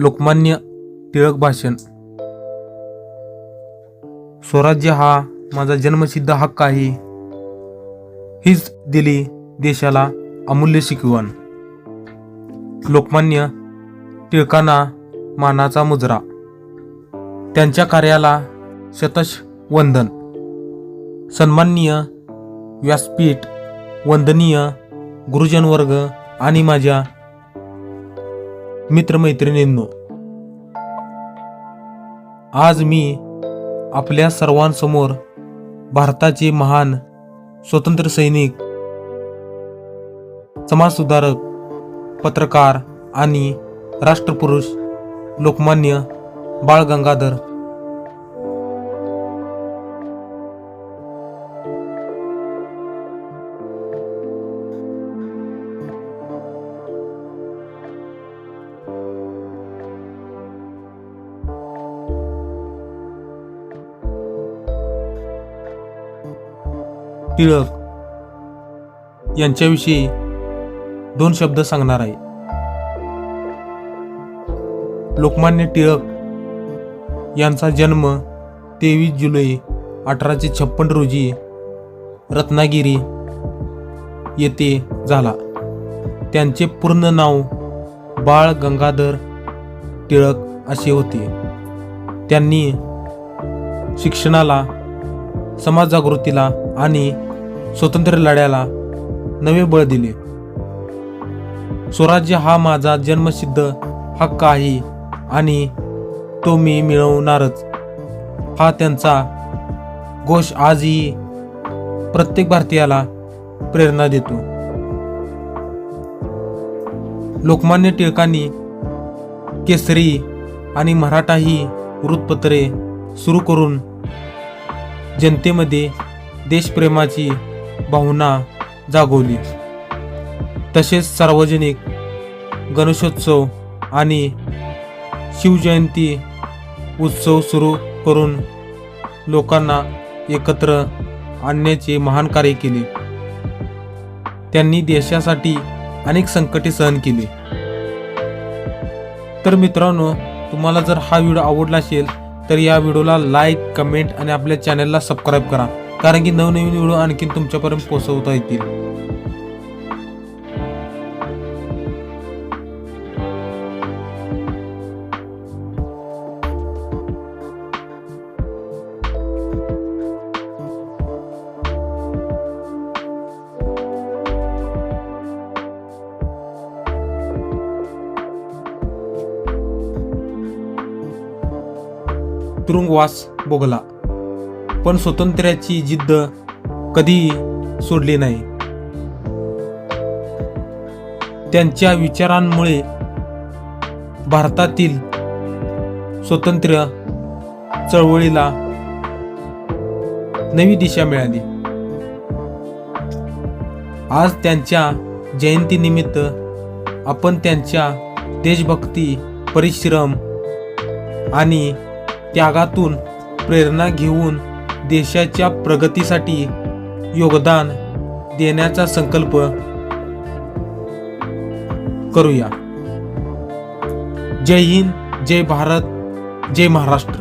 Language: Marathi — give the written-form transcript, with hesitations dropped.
लोकमान्य टिळक भाषण. स्वराज्य हा माझा जन्मसिद्ध हक्क आहे, हीच दिली देशाला अमूल्य शिकवण. लोकमान्य टिळकांना मानाचा मुजरा. त्यांच्या कार्याला शतश वंदन. सन्माननीय व्यासपीठ, वंदनीय गुरुजन वर्ग आणि माझ्या मित्रमैत्रिणींनो, आज मी आपल्या सर्वांसमोर भारताचे महान स्वातंत्र्य सैनिक, समाजसुधारक, पत्रकार आणि राष्ट्रपुरुष लोकमान्य बाळ गंगाधर टिळक यांच्याविषयी दोन शब्द सांगणार आहे. लोकमान्य टिळक यांचा जन्म 23 जुलै 1856 रोजी रत्नागिरी येथे झाला. त्यांचे पूर्ण नाव बाळ गंगाधर टिळक असे होते. त्यांनी शिक्षणाला, समाज जागृतीला आणि स्वातंत्र्य लढ्याला नवे बळ दिले. स्वराज्य हा माझा जन्मसिद्ध हक्क आहे आणि तो मी मिळवणारच, हा त्यांचा घोष आजही प्रत्येक भारतीयाला प्रेरणा देतो. लोकमान्य टिळकांनी केसरी आणि मराठा ही वृत्तपत्रे सुरू करून जनतेमध्ये देशप्रेमाची भावना जागवली. तसेच सार्वजनिक गणेशोत्सव आणि शिवजयंती उत्सव सुरू करून लोकांना एकत्र आणण्याचे महान कार्य केले. त्यांनी देशासाठी अनेक संकटे सहन केली. तर मित्रांनो, तुम्हाला जर हा व्हिडिओ आवडला असेल तर या व्हिडिओला लाईक, कमेंट आणि आपल्या चॅनलला सबस्क्राईब करा, कारण की नवनवीन व्हिडिओ आणखीन तुमच्यापर्यंत पोहोचवता येतील. तुरुंगवास भोगला, पण स्वातंत्र्याची जिद्द कधी सोडली नाही. त्यांच्या विचारांमुळे भारतातील स्वातंत्र्य चळवळीला नवी दिशा मिळाली. आज त्यांच्या जयंतीनिमित्त आपण त्यांच्या देशभक्ती, परिश्रम आणि त्यागातून प्रेरणा घेऊन देशाच्या प्रगतीसाठी योगदान देण्याचा संकल्प करूया. जय हिंद, जय भारत, जय महाराष्ट्र.